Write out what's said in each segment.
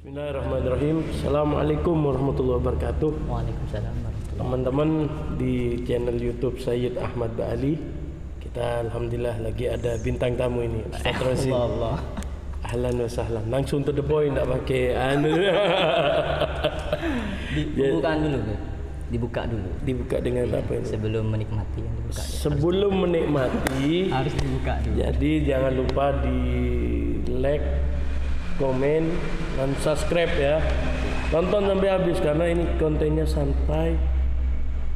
Bismillahirrahmanirrahim. Assalamualaikum warahmatullahi wabarakatuh. Waalaikumsalam warahmatullahi Teman-teman di channel YouTube Sayyid Ahmad Ba'ali, kita alhamdulillah lagi ada bintang tamu ini, Ustaz Rozin. Allah. Ahlan wa sahlan. Langsung to the point, tak pakai anu. Dibuka dulu, Beb. Dibuka dulu. Dibuka dengan apa ini? Sebelum menikmati yang dibuka. Sebelum menikmati, Harus dibuka dulu. jadi jangan lupa di like, komen, dan subscribe ya. Tonton sampai habis karena ini kontennya santai,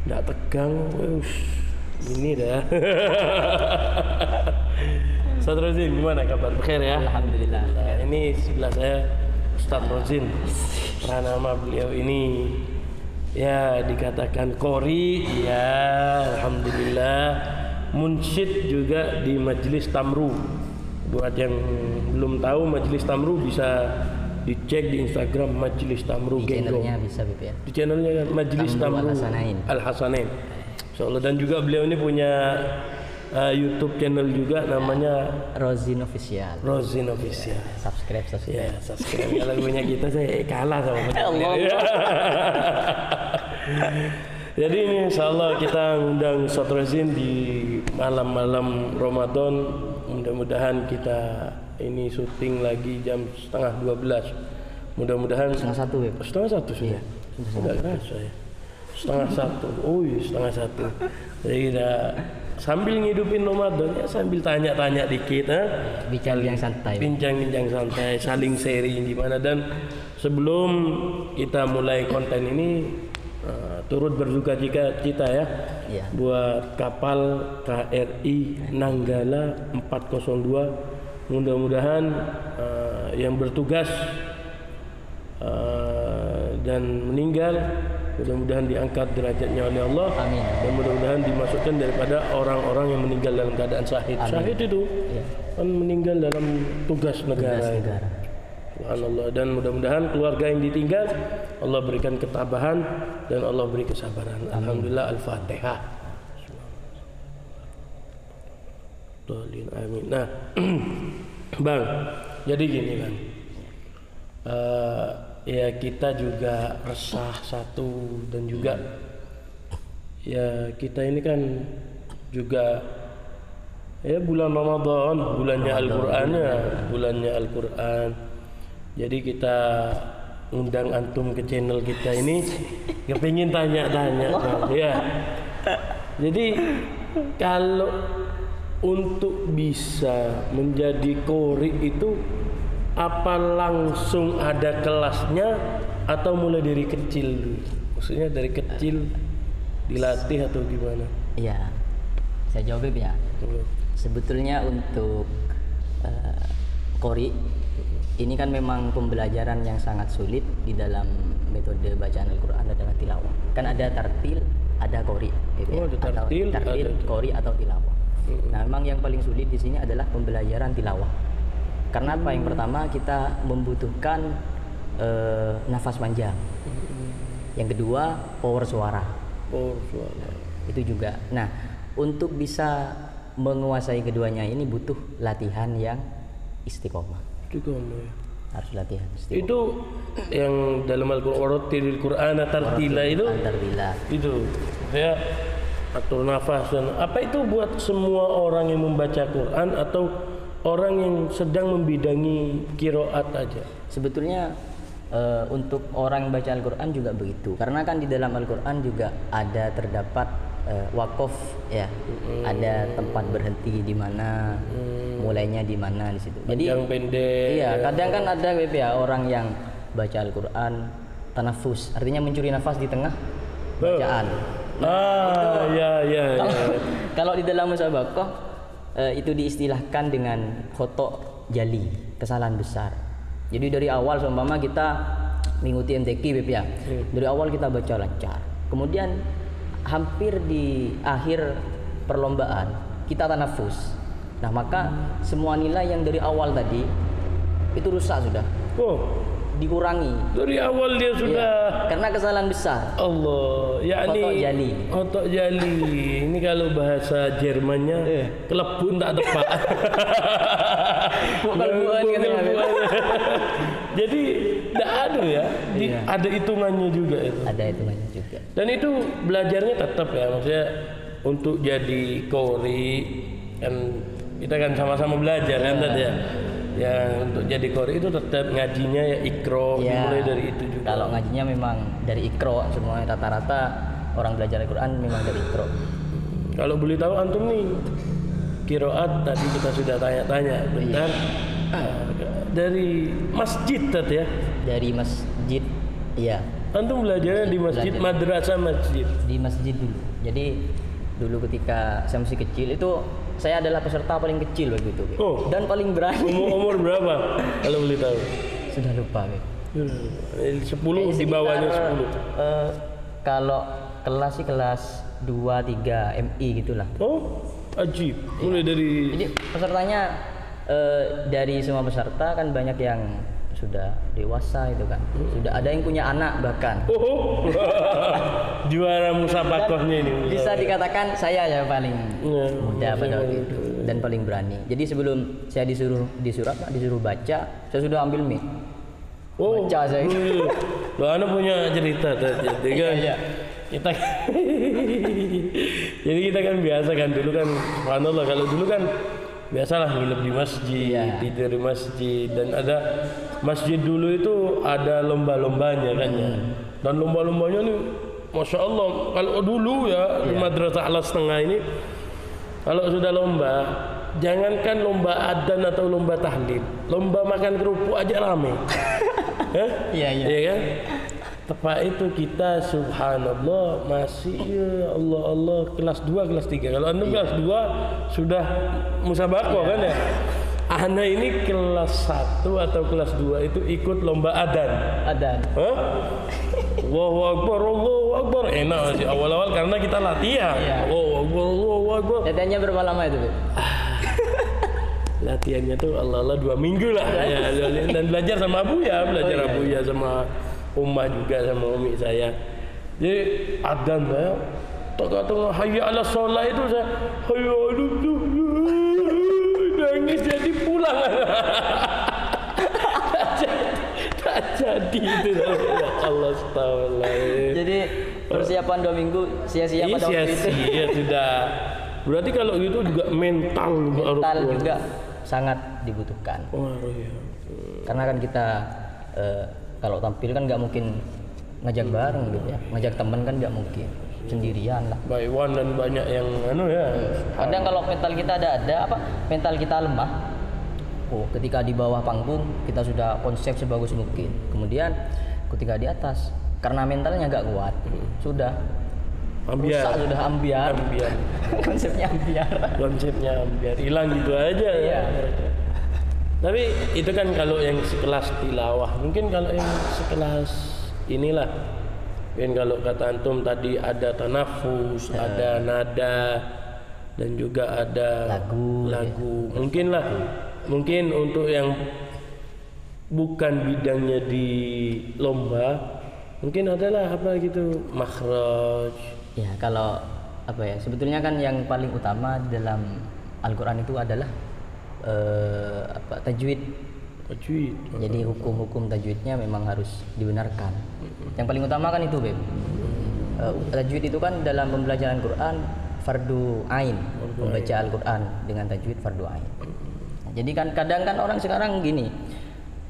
tidak tegang. Ini dah. Ustaz Rozin, gimana kabar? Bekhair ya? Alhamdulillah. Ini sebelah saya Ustaz Rozin. Nama beliau ini ya dikatakan qori, ya alhamdulillah. Munsyid juga di Majelis Tamru. Buat yang belum tahu Majelis Tamru bisa dicek di Instagram Majelis Tamru Di Genggong. channelnya bisa, Beb ya. Di channelnya kan Majelis Tamru Al-Hasanain. Insyaallah. Dan juga beliau ini punya YouTube channel juga namanya Rozin Official. Rozin Official. Subscribe. Ya, subscribe. Kalau punya kita saya kalah sama Allah. Jadi ini insyaallah kita undang Ustaz Rozin di malam-malam Ramadan. Mudah-mudahan kita ini syuting lagi jam 11:30. Mudah-mudahan 1:30, Beb. 1:30 sudah. Enggak kerasa ya. 1:30. Oh iya, 1:30. Jadi kita sambil ngidupin Ramadan ya, sambil tanya-tanya dikit, Bincang-bincang santai. Bincang-bincang santai, saling sharing gimana. Dan sebelum kita mulai konten ini turut berduka cita ya, Iya. buat kapal KRI Nanggala 402. Mudah-mudahan yang bertugas dan meninggal, mudah-mudahan diangkat derajatnya oleh Allah. Amin. Dan mudah-mudahan dimasukkan daripada orang-orang yang meninggal dalam keadaan syahid. Amin. Syahid itu Iya. kan meninggal dalam tugas negara. Tugas negara. Subhanallah. Dan mudah-mudahan keluarga yang ditinggal Allah berikan ketabahan dan Allah beri kesabaran. Amin. Alhamdulillah. Al-Fatihah. Amin. Nah, Bang, jadi gini Bang, ya kita juga resah satu, dan juga ya kita ini kan juga ya bulan Ramadan, bulannya Al-Qur'an ya, bulannya Al-Qur'an. Jadi kita undang antum ke channel kita ini, kepingin tanya-tanya ya. Jadi kalau untuk bisa menjadi qori itu apa langsung ada kelasnya atau mulai dari kecil dulu? Maksudnya dari kecil dilatih atau gimana? Iya. Saya jawab, Beb ya. Sebetulnya untuk qori ini kan memang pembelajaran yang sangat sulit di dalam metode bacaan Al-Qur'an adalah tilawah. Kan ada tartil, ada qori, Beb ya. Ada tartil, tartil, ada qori atau tilawah. Nah, memang yang paling sulit di sini adalah pembelajaran tilawah. Karena apa? Yang pertama kita membutuhkan nafas panjang. Yang kedua power suara. Power suara. Itu juga. Nah, untuk bisa menguasai keduanya ini butuh latihan yang istiqomah. Harus latihan istiqomah. Itu yang dalam Al-Qur'an tartila itu. Tartila. Itu saya atur nafas. Dan apa itu buat semua orang yang membaca Quran atau orang yang sedang membidangi qiraat aja? Sebetulnya untuk orang yang baca Al-Qur'an juga begitu. Karena kan di dalam Al-Qur'an juga ada terdapat wakof ya. Ada tempat berhenti di mana, mulainya di mana di situ. Jadi yang pendek. Iya, kadang kan ada ya orang yang baca Al-Qur'an tanafus, artinya mencuri nafas di tengah bacaan. Ya. Kalau di dalam musabaqah itu diistilahkan dengan khoto jali, kesalahan besar. Jadi dari awal seumpama kita mengikuti MTQ, Beb ya. Dari awal kita baca lancar. Kemudian hampir di akhir perlombaan kita tanafus. Nah, maka semua nilai yang dari awal tadi itu rusak sudah. Dikurangi. Dari awal dia sudah. Iya, karena kesalahan besar. Allah, yakni otot jali. Ini kalau bahasa Jermannya kelepun tak tepat. Bukan katanya. Jadi tidak ada ya, Iya. ada hitungannya juga itu. Ada hitungannya juga. Dan itu belajarnya tetap ya, maksudnya untuk jadi kori kan kita kan sama-sama belajar kan tadi ya. Ya untuk jadi kori itu tetap ngajinya ya ikro, Iya. dimulai dari itu juga. Kalau ngajinya memang dari ikro, semuanya rata-rata orang belajar Al-Quran memang dari ikro. Kalau boleh tahu antum nih kiroat tadi kita sudah tanya-tanya bentar. Dari masjid tadi ya. Dari masjid, iya. Antum belajarnya di masjid, Belajar. madrasah masjid. Di masjid dulu. Jadi dulu ketika saya masih kecil itu saya adalah peserta paling kecil waktu itu. Beb. Oh. Dan paling berani. Umur berapa? Kalau boleh tahu. Sudah lupa, Beb. 10 di bawahnya 10. Kalau kelas sih kelas 2, 3 MI gitulah. Oh, ajib. Mulai dari Jadi pesertanya dari semua peserta kan banyak yang sudah dewasa itu kan. Sudah ada yang punya anak bahkan. oh. Juara musabakohnya ini. Bisa dikatakan saya ya paling Ya, muda pada waktu itu dan paling berani. Jadi sebelum saya disuruh baca, saya sudah ambil mic. Oh, Baca saya. Lo anu punya cerita tadi kan. Iya. Kita jadi kita kan biasa kan dulu kan subhanallah kalau dulu kan biasalah nginep di masjid, Iya. tidur di masjid dan ada masjid dulu itu ada lomba-lombanya kan ya. Dan lomba-lombanya nih Masya Allah kalau dulu ya di Madrasah Alas Tengah ini kalau sudah lomba jangankan lomba adzan atau lomba tahlil, lomba makan kerupuk aja rame. Hah? Iya, iya. Iya kan? Tepat itu kita subhanallah masih ya Allah kelas 2 kelas 3. Kalau antum kelas 2 sudah musabakoh kan ya. Ana ini kelas 1 atau kelas 2 itu ikut lomba adzan. Ada. Hah? Allahu Akbar. Enak sih awal-awal karena kita latihan. Iya. Allahu Akbar. Latihannya berapa lama itu, Beb? Latihannya tuh Allah 2 minggu lah ya, dan belajar sama Abuya, Abuya sama Umah juga sama umi saya. Jadi adzan saya tengah-tengah hayya ala sholat itu saya hayya ala sholat nangis jadi pulang. tak jadi itu ya Allah astagfirullah. Jadi persiapan 2 minggu sia-sia Iya pada waktu itu. sia-sia sudah. Berarti kalau gitu juga mental juga sangat dibutuhkan. Pengaruh ya. Karena kan kita kalau tampil kan nggak mungkin ngajak bareng gitu ya, ngajak temen kan nggak mungkin, sendirian lah. By one dan banyak yang ya. Kadang kalau mental kita mental kita lemah, ketika di bawah panggung kita sudah konsep sebagus mungkin, kemudian ketika di atas karena mentalnya nggak kuat, sudah Ambiar. rusak, sudah ambiar. Konsepnya ambiar, hilang gitu aja. Iya. Tapi itu kan kalau yang sekelas tilawah, mungkin kalau yang sekelas inilah, mungkin kalau kata antum tadi ada tanafus, ada nada, dan juga ada lagu. Mungkin untuk yang bukan bidangnya di lomba, mungkin adalah apa gitu, makhraj. Ya kalau sebetulnya kan yang paling utama dalam Al-Quran itu adalah tajwid. Jadi hukum-hukum tajwidnya memang harus dibenarkan. Yang paling utama kan itu, Beb. Tajwid itu kan dalam pembelajaran Quran fardu ain. Membaca Al-Quran dengan tajwid fardu ain. Jadi kan kadang kan orang sekarang gini,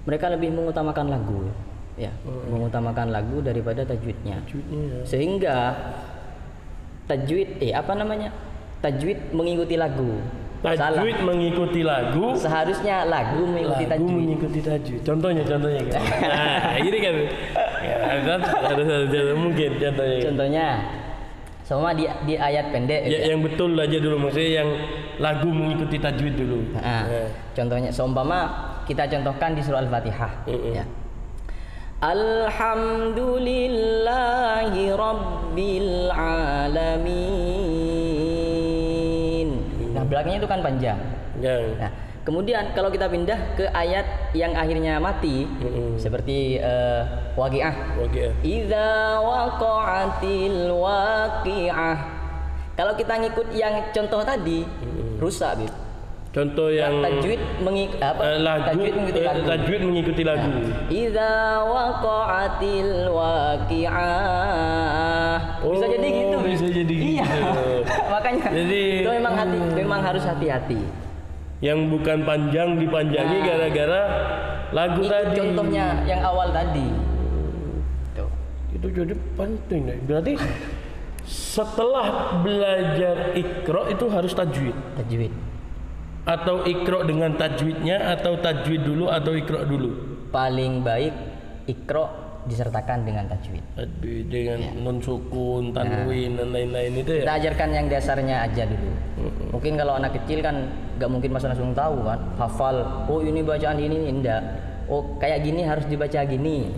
mereka lebih mengutamakan lagu, ya, mengutamakan lagu daripada tajwidnya. Sehingga tajwid tajwid mengikuti lagu. Tajwid mengikuti lagu. Seharusnya lagu mengikuti tajwid. Contohnya kan. Nah, gini kan. Ya, harus mungkin contohnya. Contohnya sama di ayat pendek. Ya, yang betul aja dulu, maksudnya yang lagu mengikuti tajwid dulu. Contohnya seumpama kita contohkan di surah Al-Fatihah. Ya. Alhamdulillahi Rabbil Alamin. Nah belakangnya itu kan panjang. Nah kemudian kalau kita pindah ke ayat yang akhirnya mati, seperti waqi'ah. Idza waqa'atil waqi'ah. Kalau kita ngikut yang contoh tadi, rusak, Bib. Contoh yang tajwid lagu, tajwid mengikuti lagu. Idza waqa'atil waqi'ah. Bisa jadi gitu. Bisa jadi iya. gitu. Makanya jadi itu memang harus hati-hati. Yang bukan panjang dipanjangi gara-gara lagu itu tadi. Contohnya yang awal tadi. Tuh. Itu jadi penting. Berarti setelah belajar Iqra itu harus tajwid. Tajwid. Atau Iqra dengan tajwidnya, atau tajwid dulu atau Iqra dulu. Paling baik Iqra disertakan dengan tajwid. Tajwid dengan nun sukun, tanwin dan lain-lain itu ya. Kita ajarkan yang dasarnya aja dulu. Mungkin kalau anak kecil kan nggak mungkin masa langsung tahu kan, hafal. Oh ini bacaan ini enggak. Oh kayak gini harus dibaca gini.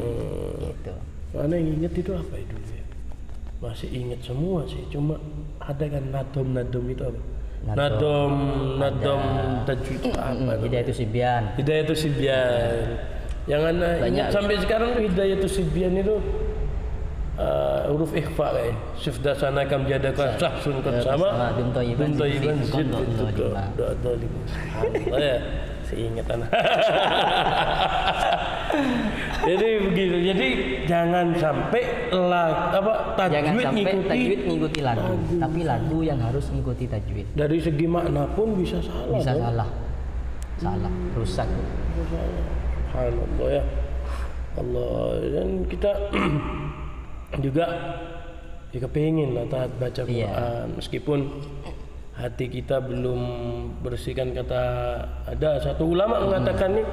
Gitu. Mana yang inget itu apa itu ya? Masih inget semua sih. Cuma ada kan nadom itu apa? Nadom tajwid itu apa? Hidayatus Sibyan. Hidayatus Sibyan. Yang anak ingat sampai sekarang tuh Hidayatus Sibyan itu huruf ikhfa kayak syifda sana kam jada ka sahsun kan sama dum thayyiban zid itu doa lima. Ya, seingat anak. Jadi begitu. Jadi jangan sampai tajwid ngikuti lagu, tapi lagu yang harus ngikuti tajwid. Dari segi makna pun bisa salah. Bisa salah, rusak. Subhanallah ya. Allah, dan kita juga kepingin lah taat baca Quran meskipun hati kita belum bersihkan. Kata ada satu ulama mengatakan nih,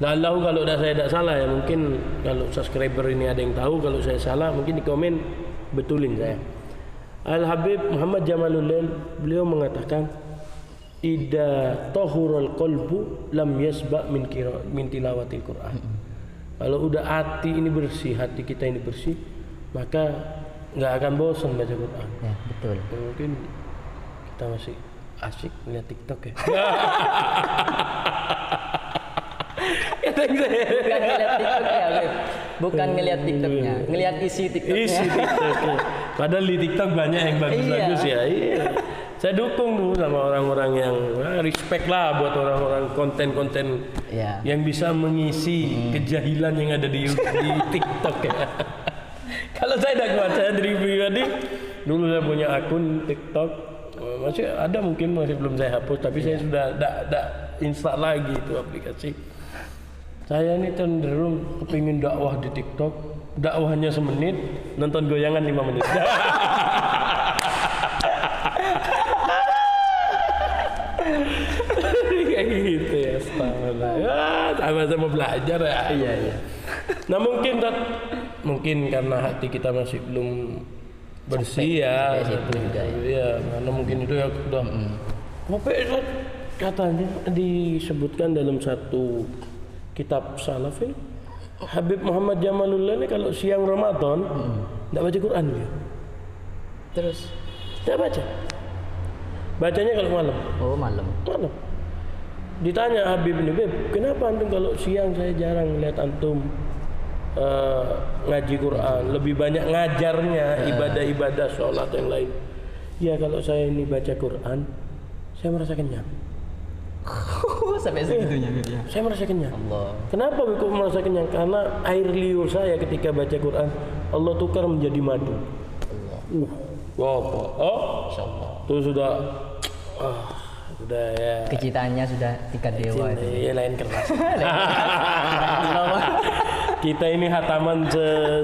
lalu kalau saya tidak salah ya, mungkin kalau subscriber ini ada yang tahu, kalau saya salah mungkin di komen betulin saya. Al-Habib Muhammad Jamaluddin beliau mengatakan idza tahurul qalbu lam yasba min tilawatil Quran. Kalau udah hati ini bersih, hati kita ini bersih, maka nggak akan bosan baca Quran. Ya, betul. Mungkin kita masih asik ngeliat TikTok ya. Bukan ngeliat TikToknya, ngeliat isi TikToknya. Isi TikToknya. Padahal di TikTok banyak yang bagus-bagus ya. Iya. Saya dukung dulu sama orang-orang yang respect lah buat orang-orang konten-konten yang bisa mengisi kejahilan yang ada di TikTok ya. Kalau saya tidak kuat, saya dari pribadi dulu saya punya akun TikTok, masih ada mungkin masih belum saya hapus, tapi saya sudah tidak install lagi itu aplikasi. Saya ini cenderung kepingin dakwah di TikTok, dakwahnya semenit, nonton goyangan 5 menit. Kayak gitu ya, sama-sama belajar ya. Iya. Nah mungkin karena hati kita masih belum bersih ya. Iya, karena mungkin itu ya sudah. Sampai katanya disebutkan dalam satu kitab salaf ini, Habib Muhammad Jamaluddin ini kalau siang Ramadan tidak baca Quran ya. Terus tidak baca. Bacanya kalau malam. Oh, malam. Ditanya Habib ini, Beb, kenapa antum kalau siang saya jarang lihat antum ngaji Quran, lebih banyak ngajarnya ibadah-ibadah sholat yang lain. Ya kalau saya ini baca Quran, saya merasa kenyang. Sampai segitunya ya. Saya merasa kenyang. Allah. Kenapa kok merasa kenyang? Karena air liur saya ketika baca Quran Allah tukar menjadi madu. Insyaallah. Itu sudah ya. Kecintaannya sudah tingkat dewa itu. Iya, lain keras. Kita ini hataman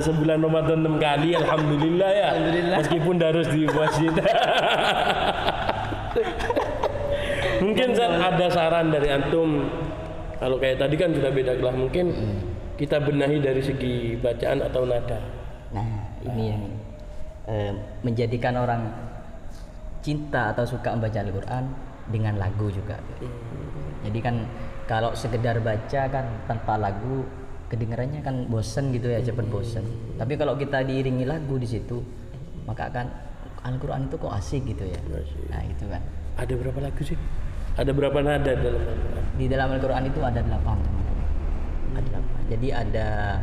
sebulan Ramadan 6 kali, alhamdulillah ya. Meskipun harus di masjid. Mungkin ada saran dari antum. Kalau kayak tadi kan sudah beda kelas, mungkin kita benahi dari segi bacaan atau nada. Nah, ini yang menjadikan orang cinta atau suka membaca Al-Quran dengan lagu juga. Jadi kan kalau sekedar baca kan tanpa lagu kedengarannya kan bosen gitu ya, cepat bosen. Tapi kalau kita diiringi lagu di situ, maka kan Al-Quran itu kok asik gitu ya. Nah itu kan. Ada berapa lagu sih? Ada berapa nada dalam Al-Quran? Di dalam Al-Quran itu ada 8. Ada 8. Jadi ada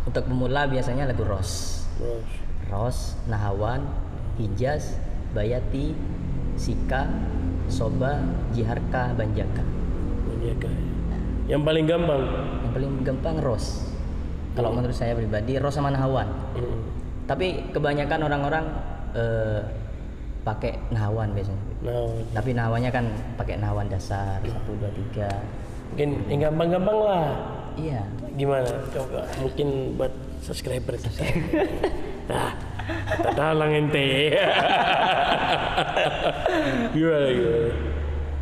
untuk pemula biasanya lagu Ros, Nahawan, Hijaz, Bayati, Sika, Soba, Jiharka, Banjaka. Banjaka. Yang paling gampang. Yang paling gampang Ros. Kalau menurut saya pribadi Ros sama Nahawan. Tapi kebanyakan orang-orang pakai Nahawan biasanya. Tapi Nahawannya kan pakai Nahawan dasar 1, 2, 3. Mungkin yang gampang-gampang lah. Iya. Gimana? Coba mungkin buat subscriber kita. Nah, kita dalang ente. Gimana?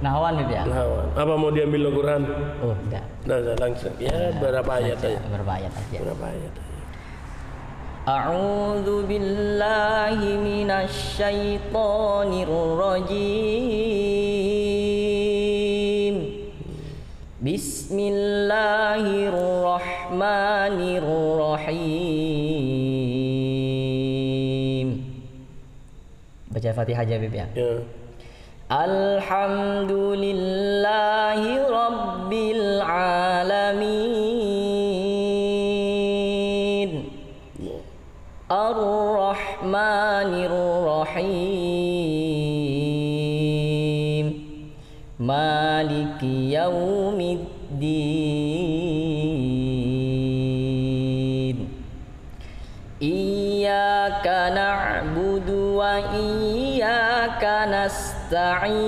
Nahawan gitu ya? Nahawan. Apa mau diambil Al-Quran? Oh, enggak. Udah langsung. Ya, berapa ayat aja? Berapa ayat aja? Berapa ayat aja? A'udzu billahi minasy syaithanir rajim. Bismillahirrahmanirrahim. Baca Fatihah aja, Bib ya. Alhamdulillahi rabbil alamin. Ar-Rahmanir-Rahim. Maliki yaumiddin. Iyyaka na'budu wa iyyaka nasta'in.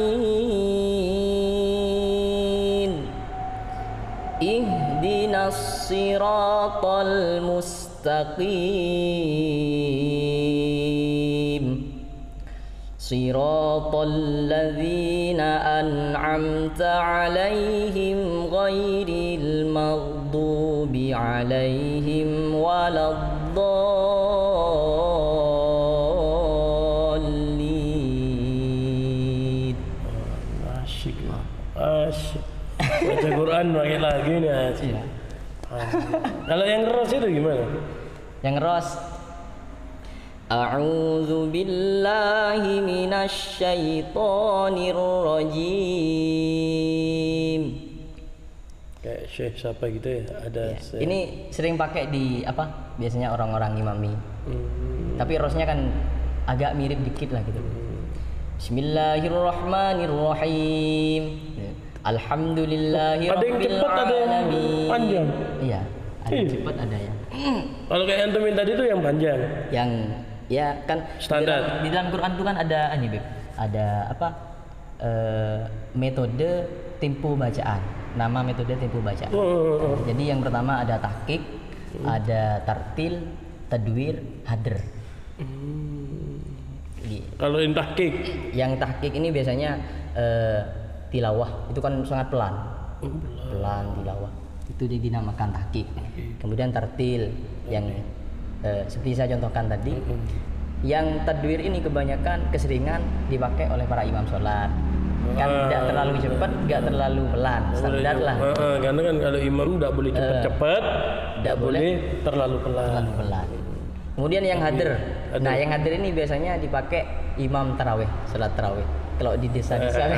Ihdinas siratal mustaqim. Siratal ladzina an'amta 'alaihim ghairil maghdubi 'alaihim waladdallin. Asyik. Baca Quran pakai lagu nih asyik. Kalau yang Ros itu gimana? Yang Ros, A'udzu billahi minasy syaithanir rajim. Kayak Syekh siapa gitu ya? Ada Ya. Ini sering pakai di apa? Biasanya orang-orang imami. Tapi Rosnya kan agak mirip dikit lah gitu. Bismillahirrahmanirrahim. Alhamdulillahi Ada yang rabbil cepat, ada yang alamin. panjang. Iya, ada yang cepat, ada yang Kalau kayak antum tadi itu yang panjang. yang ya kan Standar. di dalam Quran itu kan ada ini, Beb. Ada apa? Metode tempo bacaan. Nama metode tempo bacaan. Jadi yang pertama ada tahqiq, ada tartil, tadwir, hadr. Kalau yang tahqiq, Yang tahqiq ini biasanya tilawah, itu kan sangat pelan. Pelan tilawah. Itu dinamakan tahqiq. Kemudian tartil yang seperti saya contohkan tadi. Yang tadwir ini kebanyakan keseringan dipakai oleh para imam sholat. Kan tidak terlalu cepat, tidak terlalu pelan, standar lah. Karena kan kalau imam tidak boleh cepat-cepat, tidak boleh terlalu pelan. Terlalu pelan. Kemudian yang hadr. Nah, yang hadr ini biasanya dipakai imam tarawih, sholat tarawih. Kalau di desa-desa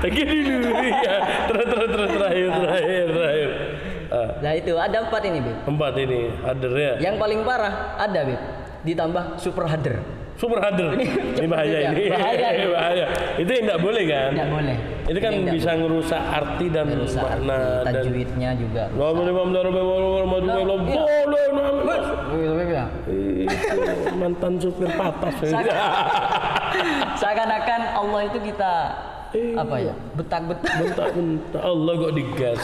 Tadi dulu ya. Terus terakhir. Nah, itu ada 4 ini, Bib. 4 ini hadir ya. Yang paling parah ada, Bib. Ditambah super hadr. Super hadir. Ini bahaya ini. Bahaya. Itu yang tidak boleh kan? Tidak boleh. Itu kan bisa ngerusak arti dan makna dan tajwidnya juga. Mantan supir patas. Seakan-akan Allah itu kita apa ya? Bentak-bentak. Allah kok digas.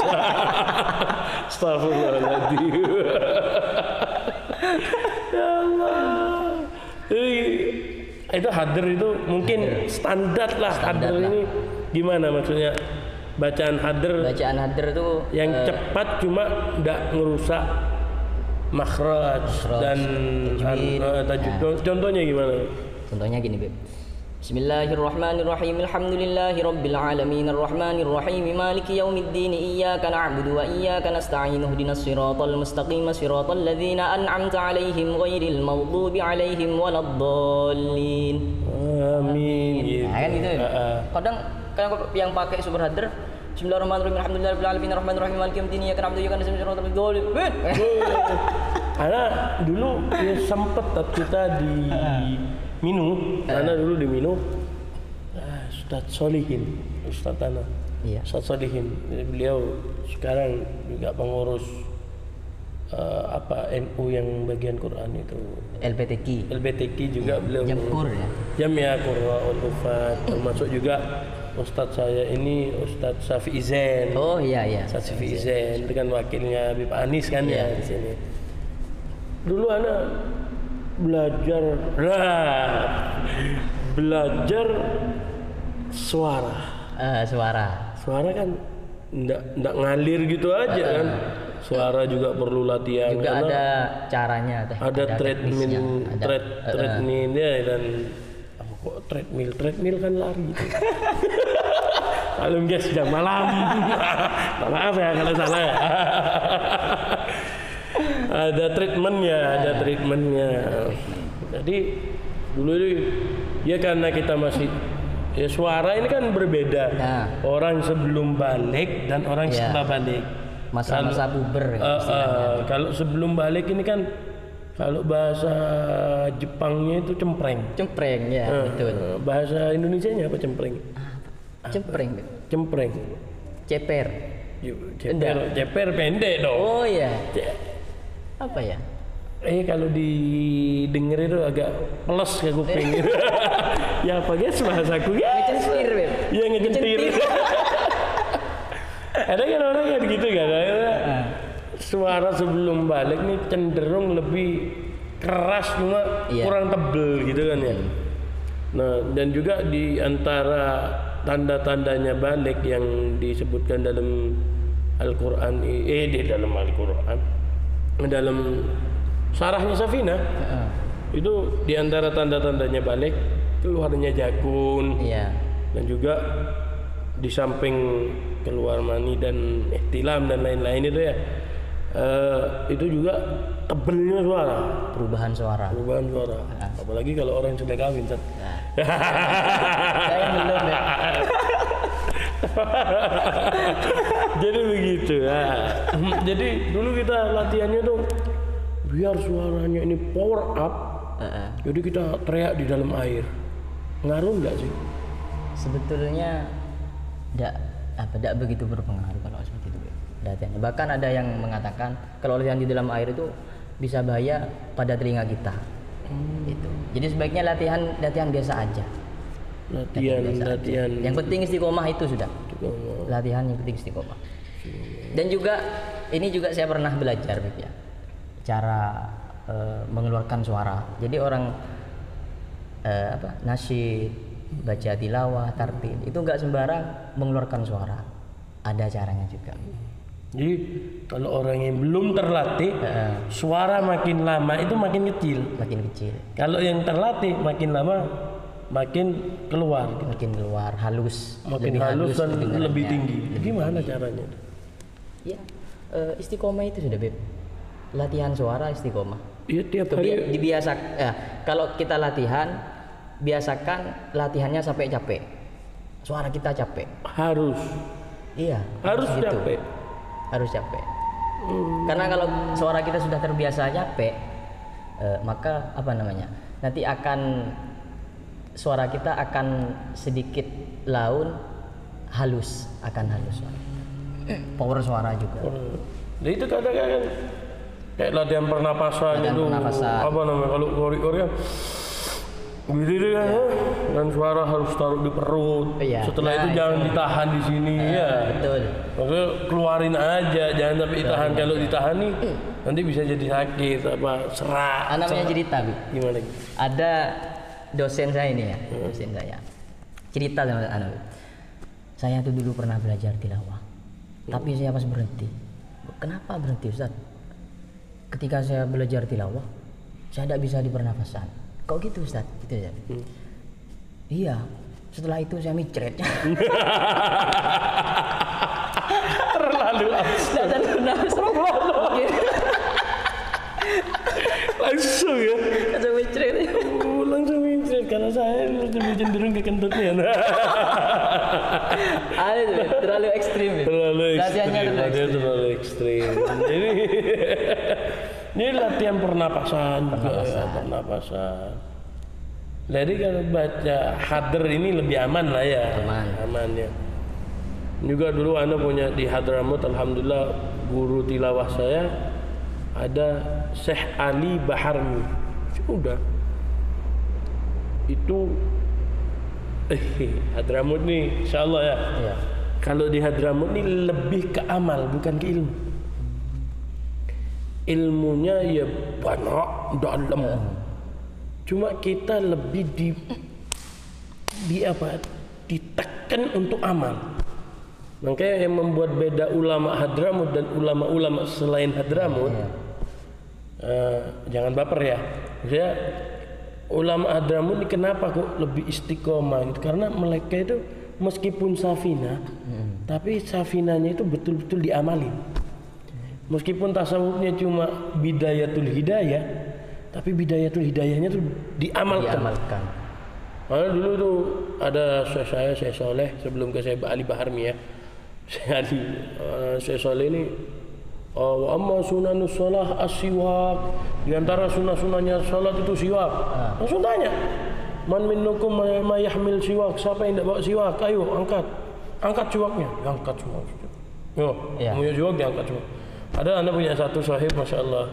Astagfirullahaladzim. Ya Allah. Itu hadir itu mungkin standar lah. Hadir ini gimana maksudnya? Bacaan hadir itu yang cepat cuma tidak ngerusak makhraj dan tajwid. Contohnya gimana? Contohnya gini, Beb. Bismillahirrahmanirrahim. Alhamdulillahi rabbil alamin arrahmanir rahim maliki yaumiddin iyyaka na'budu wa iyyaka nasta'in ihdinas siratal mustaqim siratal ladzina an'amta 'alaihim ghairil maghdubi 'alaihim waladdallin. Amin. Nah, kan gitu. Kadang yang pakai super hadir Bismillahirrahmanirrahim alhamdulillahi rabbil alamin arrahmanir rahim maliki yaumiddin iyyaka na'budu wa iyyaka nasta'in siratal mustaqim. Karena dulu ya sempet kita di Minu, karena dulu di Minu Ustadz Solihin, Ustadz Tanah. Iya. Ustadz Solihin, beliau sekarang juga pengurus NU yang bagian Quran itu. LBTQ juga beliau. Jamkur ya. Jamia Qurra'ul Hufat, termasuk juga Ustadz saya ini Ustadz Syafi'i Zain. Oh iya. Ustadz Syafi'i Zain itu kan wakilnya Habib Anis kan ya di sini. Dulu anak belajar suara. Suara Kan ndak ngalir gitu aja kan. Suara juga perlu latihan. juga ada caranya, ada treadmill, teknisnya, treadmillnya dan kok treadmill kan lari gitu. Kalau guys jam malam. Maaf ya kalau salah ya. Ada treatmentnya. Jadi dulu ya karena kita masih ya suara ini kan berbeda. Orang sebelum balik dan orang setelah balik. Masa-masa puber. Kalau sebelum balik ini kan kalau bahasa Jepangnya itu cempreng ya, betul. Bahasa Indonesianya apa cempreng? Cempreng. Ceper pendek dong. Oh iya. Apa ya? Kalau didengar itu agak peles ke kuping. Ya apa guys bahasaku ya? Ngecentir, Beb. Iya ngecentir. Ada kan orang kayak gitu kan? Suara sebelum balik nih cenderung lebih keras cuma kurang tebel gitu kan ya. Nah dan juga di antara tanda-tandanya balik yang disebutkan dalam Al-Quran, dalam Sarahnya Safinah, itu di antara tanda-tandanya balik keluarnya jakun, dan juga di samping keluar mani dan ihtilam dan lain-lain itu ya, itu juga tebelnya suara, perubahan suara. Apalagi kalau orang sudah kawin, Sat. Saya belum ya. Jadi begitu ya. Jadi dulu kita latihannya tuh biar suaranya ini power up. Jadi kita teriak di dalam air. Ngaruh nggak sih? Sebetulnya tidak begitu berpengaruh kalau seperti itu. Latihannya. Bahkan ada yang mengatakan kalau latihan di dalam air itu bisa bahaya pada telinga kita. Itu. Jadi sebaiknya latihan biasa aja. Latihan. Yang penting istiqomah itu sudah. Latihan yang penting istiqomah. Dan juga ini juga saya pernah belajar, Beb, ya. Cara mengeluarkan suara. Jadi orang nasyid, baca tilawah, tartil itu enggak sembarang mengeluarkan suara. Ada caranya juga. Jadi kalau orang yang belum terlatih, suara makin lama itu makin kecil. Kalau yang terlatih makin lama makin keluar, halus. Makin halus dan lebih tinggi. Gimana caranya? Ya, istiqomah itu sudah, Beb. Latihan suara istiqomah. Iya, tiap hari dibiasakan. Kalau kita latihan, biasakan latihannya sampai capek. Suara kita capek. Harus gitu. Harus capek. Karena kalau suara kita sudah terbiasa capek, maka nanti suara kita akan sedikit laun, halus. Power suara juga. Nah itu kadang-kadang kayak latihan pernapasan itu kalau kori-kori kan gitu kan, dan suara harus taruh di perut. Setelah itu jangan ditahan di sini betul. Maksudnya keluarin aja, jangan sampai ditahan. Kalau ditahan nih nanti bisa jadi sakit serak. Namanya cerita, Bi. Gimana? Ada dosen saya ini ya, dosen saya cerita sama saya tuh dulu pernah belajar tilawah, tapi saya pas berhenti. Kenapa berhenti, Ustaz? Ketika saya belajar tilawah, saya tidak bisa di pernafasan. Kok gitu, Ustaz? Gitu ya. Iya. Setelah itu saya micret. Terlalu langsung ya. Langsung micret karena saya lebih cenderung ke kentutnya. Terlalu ekstrim. Terlalu ekstrim. Jadi ini latihan pernapasan. Jadi kalau baca hadr ini lebih aman lah ya. Aman ya. Juga dulu Ana punya di Hadramut, alhamdulillah guru tilawah saya ada Syekh Ali Baharmi. Sudah. Itu Hadramut nih insyaallah ya. Iya. Kalau di Hadramut nih lebih ke amal bukan ke ilmu. Ilmunya ya banyak dalam. Cuma kita lebih ditekan untuk amal. Makanya yang membuat beda ulama Hadramut dan ulama-ulama selain Hadramut, jangan baper ya. Maksudnya ulama Hadramut ini kenapa kok lebih istiqomah? Gitu. Karena mereka itu meskipun safina, tapi safinanya itu betul-betul diamalin. Meskipun tasawufnya cuma bidayatul hidayah, tapi bidayatul hidayahnya tuh diamalkan. Karena dulu tuh ada saya Soleh sebelum ke saya Ali Baharmi ya. Saya Soleh ini amma sunanus shalah as-siwak. Di antara sunah-sunahnya salat itu siwak. Langsung tanya, man minnukum ma yahmil siwak? Siapa yang tidak bawa siwak? Ayo angkat. Angkat siwaknya. Angkat siwak. Yo, punya siwak diangkat siwak. Ada Anda punya satu sahib Masya Allah.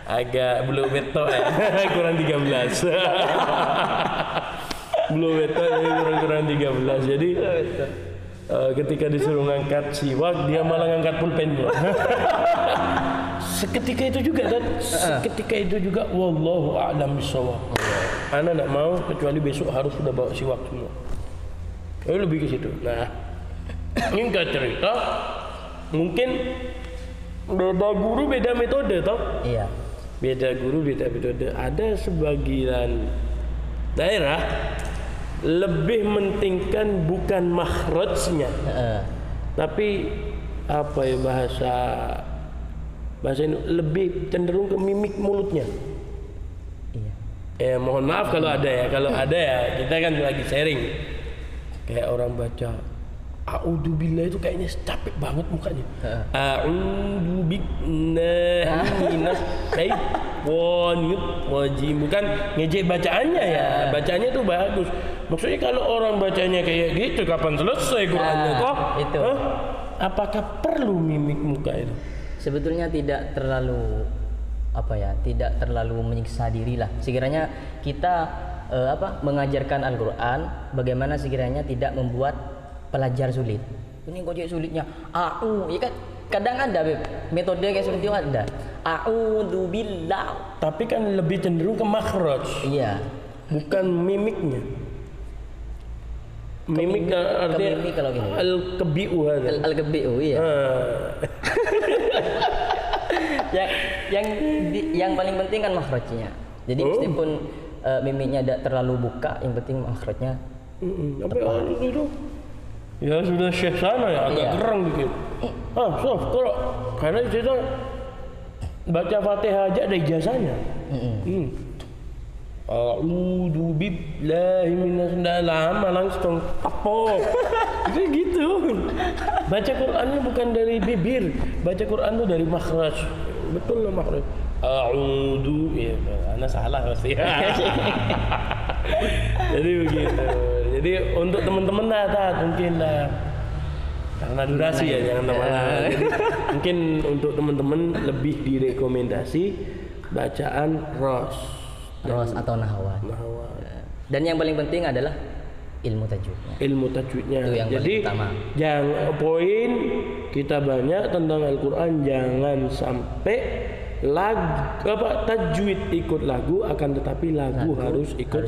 Agak belum beto ya. Kurang 13. Belum beto ya, kurang 13. Jadi ketika disuruh ngangkat siwak, dia malah ngangkat pulpennya. Seketika itu juga wallahu a'lam bishawab. Ana enggak mau kecuali besok harus sudah bawa siwak semua. Lebih ke situ. Nah, ini enggak cerita. Mungkin beda guru beda metode toh? Iya. Beda guru beda metode. Ada sebagian daerah lebih mentingkan bukan makhrajnya, tapi apa ya bahasa ini lebih cenderung ke mimik mulutnya. Iya. Mohon maaf kalau ada ya. Kalau ada ya kita kan lagi sharing. Kayak orang baca A'udzubillah itu kayaknya capek banget mukanya. A'udzubillahiminash syaitonir rajim. Bukan ngejek bacaannya ya. Bacaannya itu bagus. Maksudnya kalau orang bacanya kayak gitu kapan selesai Qur'annya toh? Itu. Apakah perlu mimik muka itu? Sebetulnya tidak terlalu tidak terlalu menyiksa diri lah. Sekiranya kita mengajarkan Al-Qur'an bagaimana sekiranya tidak membuat pelajar sulit. Ini kok sulitnya ya kan kadang ada metode kayak seperti itu ada. A'udzubillah. Tapi kan lebih cenderung ke makhraj. Iya. Bukan mimiknya. Mimik artinya kalau gini. Al-kebi'u ada. Al-kebi'u iya. Yang paling penting kan makhrajnya. Jadi meskipun mimiknya tidak terlalu buka, yang penting makhrajnya. Tapi itu ya sudah syekh sana ya agak gerang dikit. Sof, kalau karena kita baca Fatihah aja ada ijazahnya. A'udzu billahi minas lama langsung apa? Itu gitu. Baca Qur'annya bukan dari bibir, baca Qur'an itu dari makhraj. Betul lah makhraj. A'udzu ya, ana salah pasti. Jadi begitu. Jadi untuk teman-teman mungkin lah karena durasi ya jangan lama-lama. Jadi mungkin untuk teman-teman lebih direkomendasi bacaan ros atau nahawat. Dan yang paling penting adalah ilmu tajwidnya. Itu yang jadi jangan poin kita banyak tentang Al-Qur'an, jangan sampai tajwid ikut lagu, akan tetapi lagu harus ikut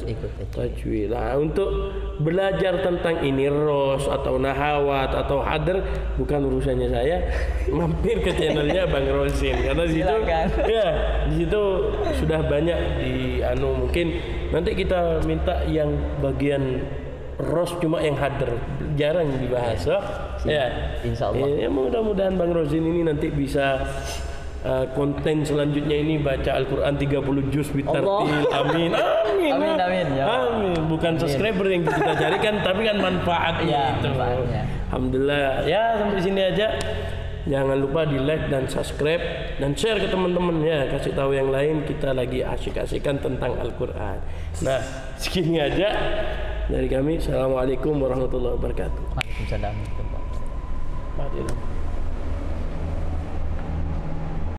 tajwid. Nah, untuk belajar tentang ini ros atau nahawat atau hadr bukan urusannya saya, mampir ke channelnya Bang Rosin karena di situ sudah banyak mungkin nanti kita minta yang bagian ros cuma yang hadr jarang dibahas insyaallah. Ya mudah-mudahan Bang Rosin ini nanti bisa konten selanjutnya ini baca Al-Quran 30 juz bitartil. Amin. Bukan subscriber yang kita carikan, tapi kan manfaatnya itu. Alhamdulillah. Ya sampai sini aja. Jangan lupa di like dan subscribe dan share ke teman-teman ya, kasih tahu yang lain kita lagi asik-asikan tentang Al-Quran. Nah, segini aja dari kami. Assalamualaikum warahmatullahi wabarakatuh. Waalaikumsalam warahmatullahi wabarakatuh.